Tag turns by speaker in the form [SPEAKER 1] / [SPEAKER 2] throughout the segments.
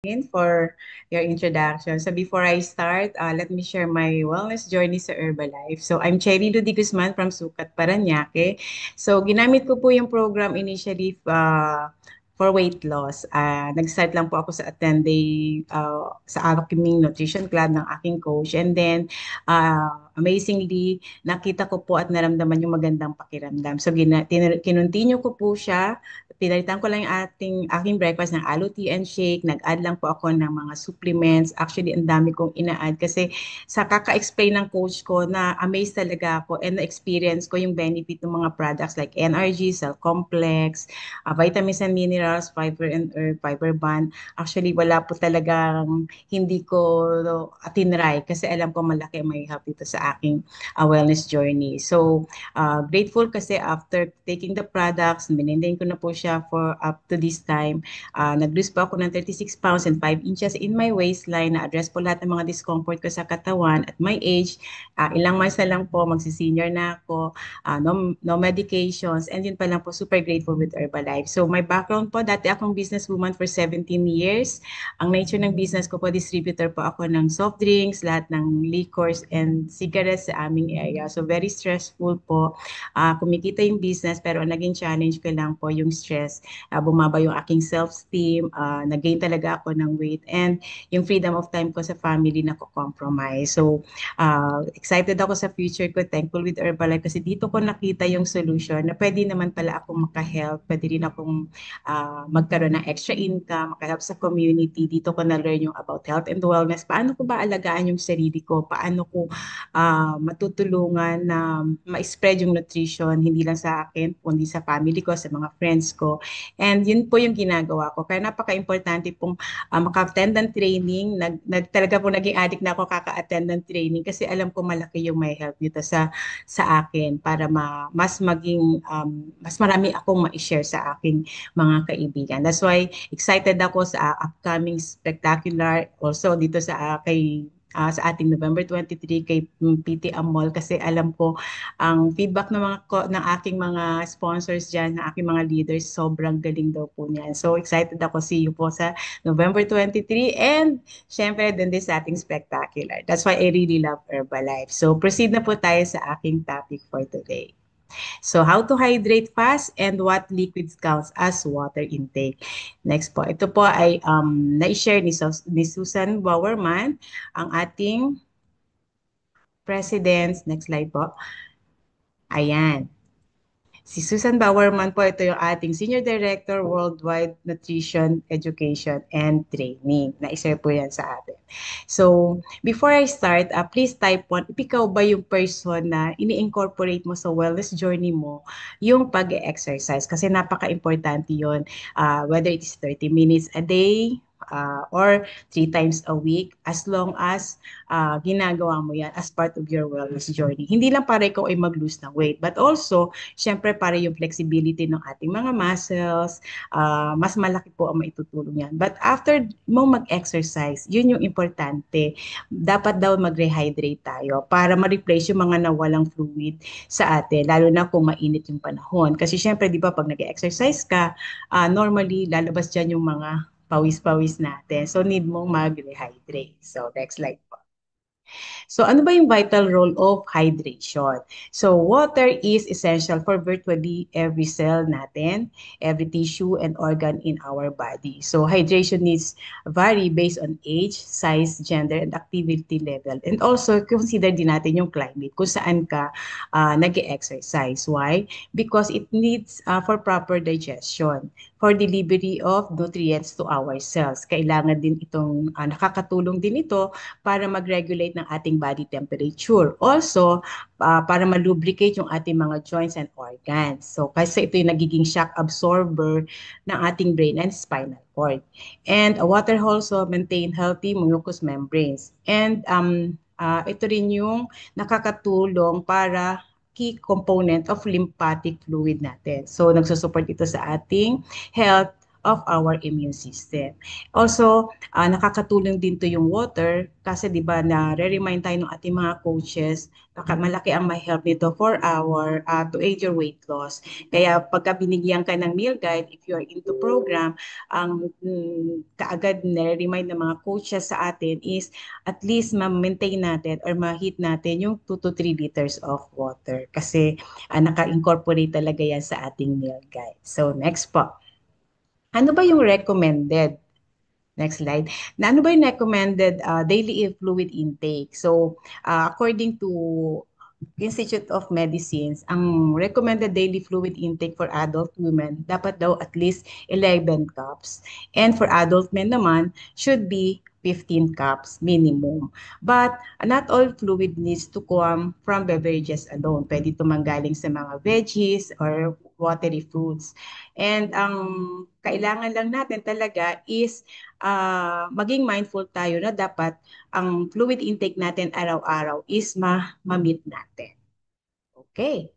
[SPEAKER 1] for your introduction. So before I start, let me share my wellness journey sa Herbalife. So I'm Cherry Ludi Guzman from Sukat, Parañaque. So ginamit ko po yung program initially for weight loss. Nag-start lang po ako sa 10-day sa aking nutrition club ng aking coach. And then, amazingly, nakita ko po at naramdaman yung magandang pakiramdam. So kinontinue ko po siya. Pinalitan ko lang yung aking breakfast ng aloo tea and shake. Nag-add lang po ako ng mga supplements. Actually, ang dami kong ina-add kasi sa kaka-explain ng coach ko na amazed talaga ako and na-experience ko yung benefit ng mga products like NRG, Cell Complex, vitamins and minerals, fiber and earth, fiber bond. Actually, wala po talagang hindi ko tinry kasi alam ko malaki may help dito sa aking wellness journey. So, grateful kasi after taking the products, minentain ko na po siya for up to this time. Nag-lose po ako ng 36 pounds and 5 inches in my waistline. Na-address po lahat ng mga discomfort ko sa katawan. At my age, ilang months na lang po, magsi-senior na ako. No medications. And yun pa lang po, super grateful with Herbalife. So my background po, dati akong businesswoman for 17 years. Ang nature ng business ko po, distributor po ako ng soft drinks, lahat ng liquors and cigarettes sa aming area. So very stressful po. Kumikita yung business pero ang naging challenge ko lang po yung stress. Bumaba yung aking self-esteem, nag-gain talaga ako ng weight and yung freedom of time ko sa family na ko-compromise. So excited ako sa future ko, thankful with Herbalife kasi dito ko nakita yung solution na pwede naman pala akong maka-help, pwede rin akong magkaroon ng extra income, maka-help sa community. Dito ko na-learn yung about health and wellness. Paano ko ba alagaan yung sarili ko? Paano ko matutulungan na ma-spread yung nutrition, hindi lang sa akin, kundi sa family ko, sa mga friends ko. And yun po yung ginagawa ko. Kaya napaka-importante pong maka-attend ng training. Talaga po naging addict na ako kaka-attend ng training kasi alam ko malaki yung may help dito sa akin para mas maging, mas marami akong ma-share sa aking mga kaibigan. That's why excited ako sa upcoming spectacular also dito sa ating November 23 kay PT Amol kasi alam ko ang feedback ng aking mga sponsors diyan, ng aking mga leaders, sobrang galing daw po niyan. So excited ako, see you po sa November 23 and syempre din sa ating spectacular. That's why I really love Herbalife. So proceed na po tayo sa aking topic for today. So, how to hydrate fast and what liquids counts as water intake. Next po, ito po ay na-share ni Susan Bowerman, ang ating president. Next slide po. Ayan. Si Susan Bowerman po, ito yung ating Senior Director Worldwide Nutrition Education and Training. Na-share po yan sa atin. So, before I start, please type 1. Ikaw ba yung person na ini-incorporate mo sa wellness journey mo yung pag-exercise? Kasi napaka-importante yun. Whether it is 30 minutes a day, or 3 times a week, as long as ginagawa mo yan as part of your wellness journey. Hindi lang para ikaw ay mag-lose ng weight, but also, syempre para yung flexibility ng ating mga muscles, mas malaki po ang maitutulong yan. But after mo mag-exercise, yun yung importante. Dapat daw mag-rehydrate tayo para ma-replace yung mga nawalang fluid sa atin, lalo na kung mainit yung panahon. Kasi syempre, di ba, pag nag-exercise ka, normally lalabas dyan yung mga pawis-pawis natin. So, need mong mag-rehydrate. So, next slide po. So ano ba yung vital role of hydration? So water is essential for virtually every cell natin, every tissue and organ in our body. So hydration needs vary based on age, size, gender, and activity level. And also consider din natin yung climate kung saan ka nag-exercise. Why? Because it needs for proper digestion, for delivery of nutrients to our cells. Kailangan din itong nakakatulong din ito para mag-regulate ng ating body temperature. Also, para ma-lubricate yung ating mga joints and organs. So, kasi ito yung nagiging shock absorber ng ating brain and spinal cord. And water also maintain healthy mucous membranes. And ito rin yung nakakatulong para key component of lymphatic fluid natin. So, nagsusupport ito sa ating health of our immune system. Also, nakakatulong din to yung water kasi 'di ba na re-remind tayo ng ating mga coaches, malaki ang may help nito for our to aid your weight loss. Kaya pagka binigyan ka ng meal guide, if you are into program, ang kaagad na-remind ng mga coaches sa atin is at least ma-maintain natin or ma-hit natin yung 2 to 3 liters of water kasi naka-incorporate talaga yan sa ating meal guide. So next po, ano ba yung recommended? Next slide. Na ano ba yung recommended daily fluid intake? So, according to Institute of Medicines, ang recommended daily fluid intake for adult women dapat daw at least 11 cups. And for adult men naman, should be 15 cups minimum. But not all fluid needs to come from beverages alone. Pwede ito manggaling sa mga veggies or watery foods. And ang kailangan lang natin talaga is maging mindful tayo na dapat ang fluid intake natin araw-araw is ma-meet natin. Okay.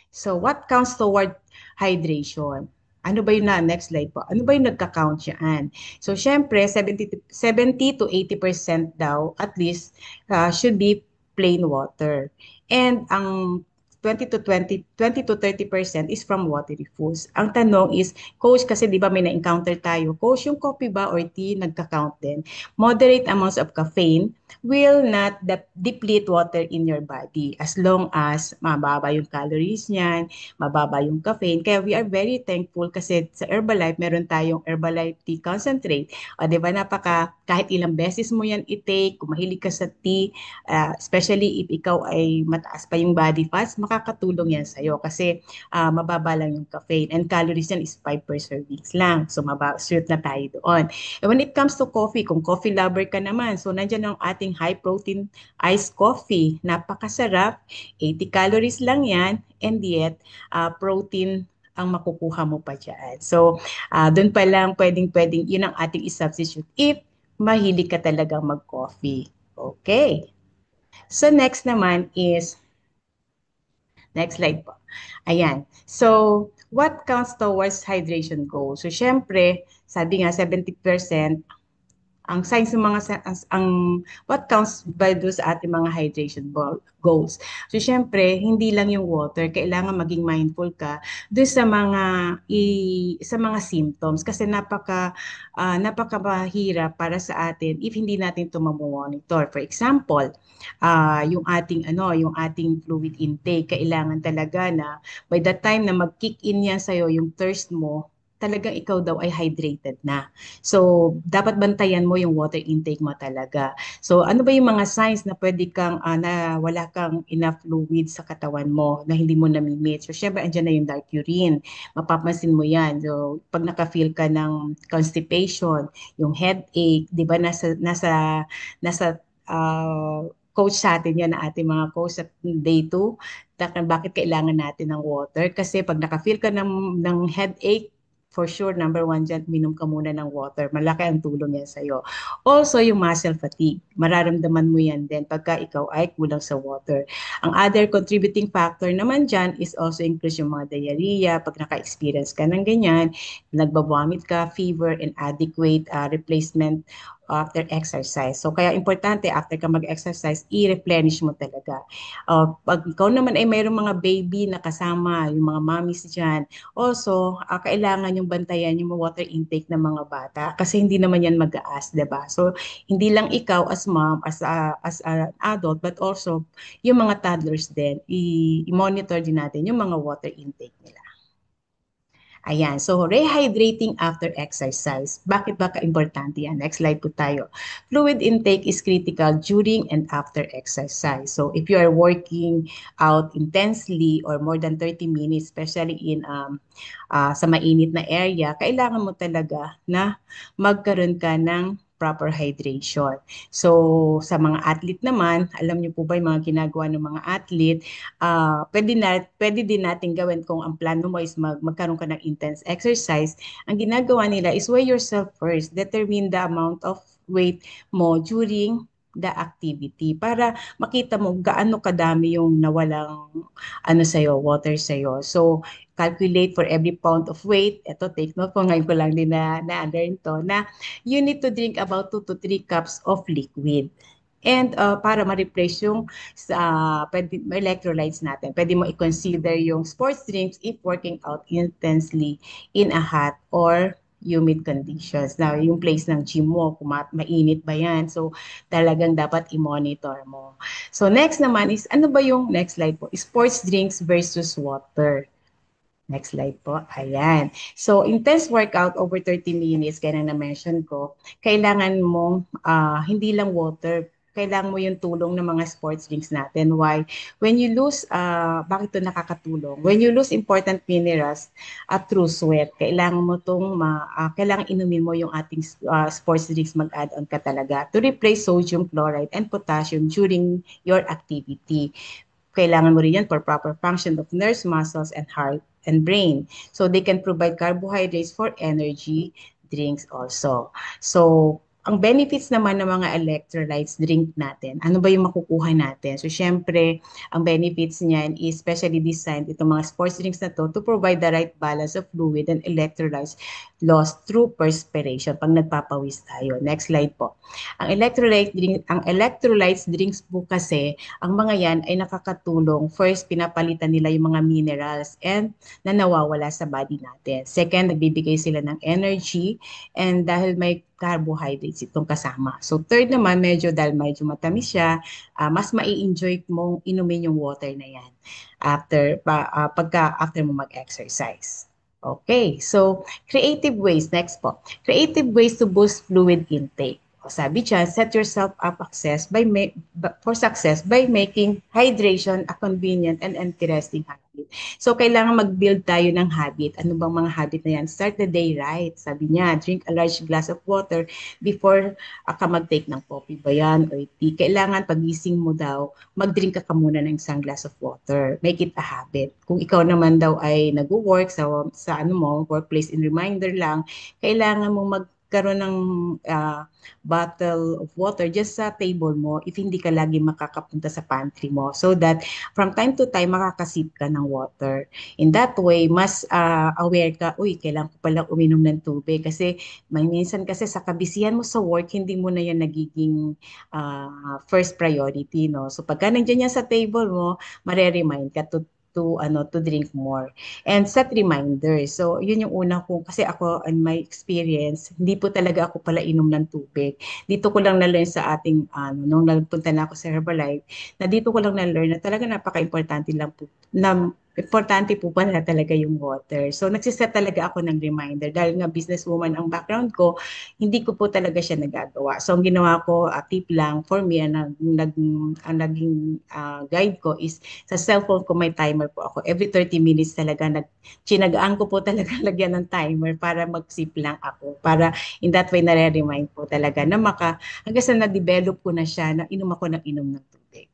[SPEAKER 1] So what counts toward hydration? Ano ba yung next slide po? Ano ba yung nagka-count yan? So syempre 70 to 80% daw at least should be plain water. And ang 20 to 30% is from watery foods. Ang tanong is, Coach, kasi di ba may na-encounter tayo, Coach, yung coffee ba or tea nagka-count din? Moderate amounts of caffeine will not deplete water in your body as long as mababa yung calories niyan, mababa yung caffeine. Kaya we are very thankful kasi sa Herbalife, meron tayong Herbalife Tea Concentrate. O, di ba, kahit ilang beses mo yan i-take, kung mahilig ka sa tea, especially if ikaw ay mataas pa yung body fats, makakatulong yan sa'yo kasi mababa lang yung caffeine. And calories yan is 5 per servings lang. So, sweet na tayo doon. And when it comes to coffee, kung coffee lover ka naman, so nandyan ang ating high protein iced coffee. Napakasarap, 80 calories lang yan, and yet protein ang makukuha mo pa dyan. So, doon pa lang pwedeng-pwedeng, yun ang ating isubstitute if mahilig ka talagang mag-coffee. Okay. So, next naman is, next slide po. Ayan. So, what counts towards hydration goals? So, syempre, sabi nga 70% ang signs ng mga ang what counts by those sa ating mga hydration goals. So syempre, hindi lang yung water, kailangan maging mindful ka doon sa mga sa mga symptoms kasi napaka mahirap para sa atin if hindi natin ito monitor. For example, yung ating fluid intake, kailangan talaga na by the time na mag-kick in yan sa'yo yung thirst mo, talagang ikaw daw ay hydrated na. So, dapat bantayan mo yung water intake mo talaga. So, ano ba yung mga signs na pwede kang, na wala kang enough fluid sa katawan mo na hindi mo namimit? So, syempre, andyan na yung dark urine. Mapapansin mo yan. So, pag naka-feel ka ng constipation, yung headache, di ba, nasa coach sa atin yan na ating mga coach sa day 2. Bakit kailangan natin ng water? Kasi pag naka-feel ka ng headache, for sure, number one dyan, minom ka muna ng water. Malaki ang tulong yan sa'yo. Also, yung muscle fatigue. Mararamdaman mo yan din pagka ikaw ay kulang sa water. Ang other contributing factor naman dyan is also increase yung mga diarrhea. Pag naka-experience ka ng ganyan, nagbabomit ka, fever, and adequate replacement after exercise. So, kaya importante after ka mag-exercise, i-replenish mo talaga. Pag ikaw naman ay mayroong mga baby na kasama, yung mga mommies dyan, also, kailangan yung bantayan yung water intake ng mga bata kasi hindi naman yan mag-aas, 'di ba? So, hindi lang ikaw as mom, as an adult, but also yung mga toddlers din, i-monitor din natin yung mga water intake nila. Ayan, so rehydrating after exercise. Bakit ba ka-importante yan? Next slide po tayo. Fluid intake is critical during and after exercise. So if you are working out intensely or more than 30 minutes, especially in sa mainit na area, kailangan mo talaga na magkaroon ka ng proper hydration. So, sa mga athlete naman, alam niyo po ba yung mga ginagawa ng mga athlete, pwede din natin gawin kung ang plano mo is magkaroon ka ng intense exercise. Ang ginagawa nila is weigh yourself first. Determine the amount of weight mo during the activity para makita mo gaano kadami yung nawalang ano sa'yo, water sa'yo. So, calculate for every pound of weight. Ito, take note po, ngayon ko lang din na-learn to, na you need to drink about 2 to 3 cups of liquid. And para ma-replace yung pwede, electrolytes natin, pwede mo i-consider yung sports drinks if working out intensely in a hot or humid conditions. Now, yung place ng gym mo, kung mainit ba yan? So, talagang dapat i-monitor mo. So, next naman is, ano ba yung next slide po? Sports drinks versus water. Next slide po. Ayan. So, intense workout over 30 minutes, kaya na-mention ko, kailangan mo hindi lang water, kailangan mo yung tulong ng mga sports drinks natin. Why? When you lose, bakit ito nakakatulong? When you lose important minerals through sweat, kailangan mo kailangan inumin mo yung ating sports drinks, mag-add-on ka talaga to replace sodium chloride and potassium during your activity. Kailangan mo rin yan for proper function of nerves, muscles, and heart and brain. So they can provide carbohydrates for energy drinks also. So ang benefits naman ng mga electrolytes drink natin, ano ba yung makukuha natin? So syempre, ang benefits niyan is specially designed itong mga sports drinks na to provide the right balance of fluid and electrolytes lost through perspiration pag nagpapawis tayo. Next slide po. Ang electrolytes drinks po kasi ang mga yan ay nakakatulong. First, pinapalitan nila yung mga minerals and na nawawala sa body natin. Second, nagbibigay sila ng energy and dahil may carbohydrates itong kasama. So third naman, dahil medyo matamis siya, mas mai-enjoy mong inumin yung water na yan after mo mag-exercise. Okay, so creative ways. Next po. Creative ways to boost fluid intake. O sabi dyan, set yourself up for success by making hydration a convenient and interesting habit. So, kailangan mag-build tayo ng habit. Ano bang mga habit na yan? Start the day right. Sabi niya, drink a large glass of water before ka mag-take ng coffee ba yan or tea. Kailangan pagising mo daw, mag-drink ka muna ng isang glass of water. Make it a habit. Kung ikaw naman daw ay nag-work sa ano mo, workplace in reminder lang, kailangan mo magkaroon ng bottle of water just sa table mo if hindi ka lagi makakapunta sa pantry mo so that from time to time makakasip ka ng water. In that way, mas aware ka, uy, kailangan ko pala uminom ng tubig kasi may minsan kasi sa kabisihan mo sa work, hindi mo na yan nagiging first priority, no? So pagka nandiyan yan sa table mo, mare-remind ka to drink more and set reminders. So, yun yung una ko kasi ako in my experience, hindi po talaga ako pala inom ng tubig. Dito ko lang na-learn sa ating nung nagpunta na ako sa Herbalife, na dito ko lang na-learn na talaga napaka-importante lang po na importante po pala talaga yung water. So, nagsiset talaga ako ng reminder dahil nga businesswoman ang background ko, hindi ko po talaga siya nagagawa. So, ang ginawa ko, tip lang for me, ang naging guide ko is sa cellphone ko may timer po ako. Every 30 minutes talaga chinagaan ko po talaga lagyan ng timer para mag-sip lang ako. Para in that way nare-remind po talaga na hanggang sa na-develop ko na siya na inom ako ng inom ng tubig.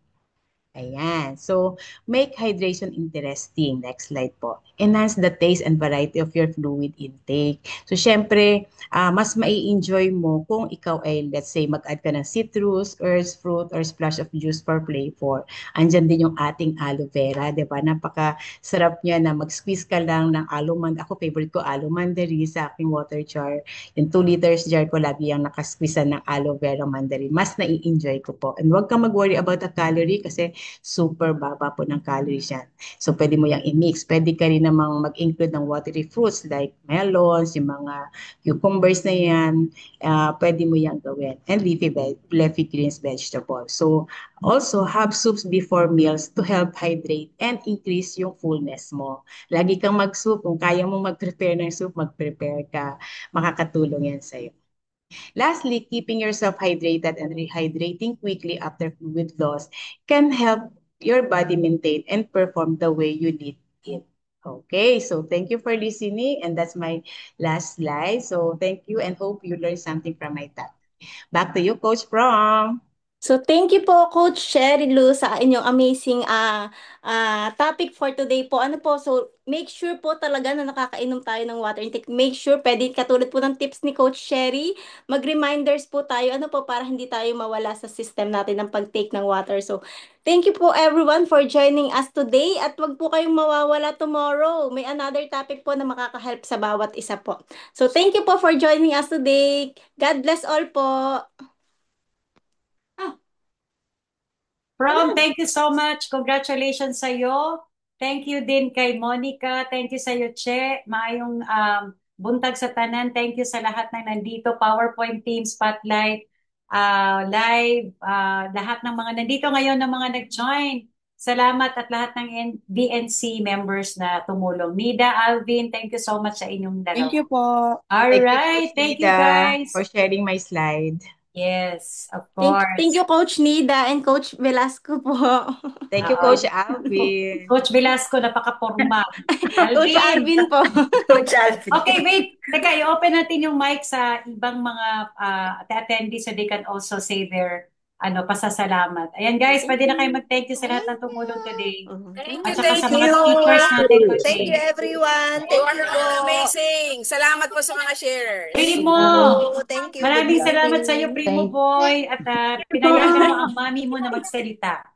[SPEAKER 1] Ayan. So, make hydration interesting. Next slide po. Enhance the taste and variety of your fluid intake. So, syempre, mas mai-enjoy mo kung ikaw ay, let's say, mag-add ka ng citrus, herbs, fruit, or splash of juice for flavor. Andyan din yung ating aloe vera, di ba? Napaka-sarap niya na mag-squeeze ka lang ng aloe man. Ako, favorite ko aloe mandarin sa aking water jar. Yung 2 liters jar ko, lagi yung nakasqueeze ng aloe vera mandarin. Mas nai-enjoy ko po. And huwag kang mag-worry about the calorie kasi super baba po ng calories yan. So, pwede mo yung i-mix. Pwede ka rin namang mag-include ng watery fruits like melons, yung mga cucumbers na yan. Pwede mo yung gawin. And leafy greens vegetables. So, also have soups before meals to help hydrate and increase yung fullness mo. Lagi kang mag-soup. Kung kaya mong mag-prepare ng soup, mag-prepare ka. Makakatulong yan sa'yo. Lastly, keeping yourself hydrated and rehydrating quickly after fluid loss can help your body maintain and perform the way you need it. Okay, so thank you for listening, and that's my last slide. So thank you and hope you learned something from my talk. Back to you, Coach Prom.
[SPEAKER 2] So thank you po Coach Sherry Lu sa inyong amazing topic for today po. Ano po, so make sure po talaga na nakakainom tayo ng water intake. Make sure, pwede katulad po ng tips ni Coach Sherry, mag-reminders po tayo, ano po, para hindi tayo mawala sa system natin ng pag-take ng water. So thank you po everyone for joining us today at wag po kayong mawawala tomorrow. May another topic po na makaka-help sa bawat isa po. So thank you po for joining us today. God bless all po. Ah,
[SPEAKER 3] From,
[SPEAKER 2] wala.
[SPEAKER 3] thank you so much. Congratulations sa iyo. Thank you din kay Monica. Thank you sa iyo, Che. Maayong buntag sa tanan. Thank you sa lahat ng nandito. PowerPoint team, Spotlight, live, lahat ng mga nandito ngayon ng mga nag-join. Salamat at lahat ng DNC members na tumulong. Nida, Alvin, thank you so much sa inyong
[SPEAKER 4] Thank
[SPEAKER 3] dalawa.
[SPEAKER 4] you po.
[SPEAKER 3] All
[SPEAKER 1] Thank you,
[SPEAKER 3] right.
[SPEAKER 1] Coach
[SPEAKER 3] Thank you,
[SPEAKER 1] Nida,
[SPEAKER 3] guys.
[SPEAKER 1] for sharing my slide.
[SPEAKER 3] Yes, of
[SPEAKER 2] Thank
[SPEAKER 3] course.
[SPEAKER 2] you, Coach Nida and Coach Velasco po.
[SPEAKER 1] Thank you, Coach
[SPEAKER 3] Oo.
[SPEAKER 1] Alvin.
[SPEAKER 3] Coach Velasco, napaka-formal.
[SPEAKER 2] Coach
[SPEAKER 3] Alvin!
[SPEAKER 2] Alvin po.
[SPEAKER 4] Coach Alfie.
[SPEAKER 3] Okay, wait. Teka, i-open natin yung mic sa ibang mga attendees so they can also say their pasasalamat. Ayan guys,
[SPEAKER 2] Thank
[SPEAKER 3] pwede na kayo
[SPEAKER 2] you.
[SPEAKER 3] mag-thank you sa lahat ng tumulong today.
[SPEAKER 4] Thank
[SPEAKER 3] At
[SPEAKER 4] you,
[SPEAKER 3] saka
[SPEAKER 4] thank
[SPEAKER 3] sa mga
[SPEAKER 4] you.
[SPEAKER 3] speakers natin
[SPEAKER 4] Thank you
[SPEAKER 3] today.
[SPEAKER 4] everyone.
[SPEAKER 5] You
[SPEAKER 4] Thank
[SPEAKER 5] are
[SPEAKER 4] you po.
[SPEAKER 5] all amazing. Salamat po sa mga shares.
[SPEAKER 3] Primo!
[SPEAKER 4] Thank you. Thank you. Good
[SPEAKER 3] Maraming salamat sa iyo,
[SPEAKER 4] morning.
[SPEAKER 3] Primo Boy. At pinayagan mo ang mami mo na magsalita.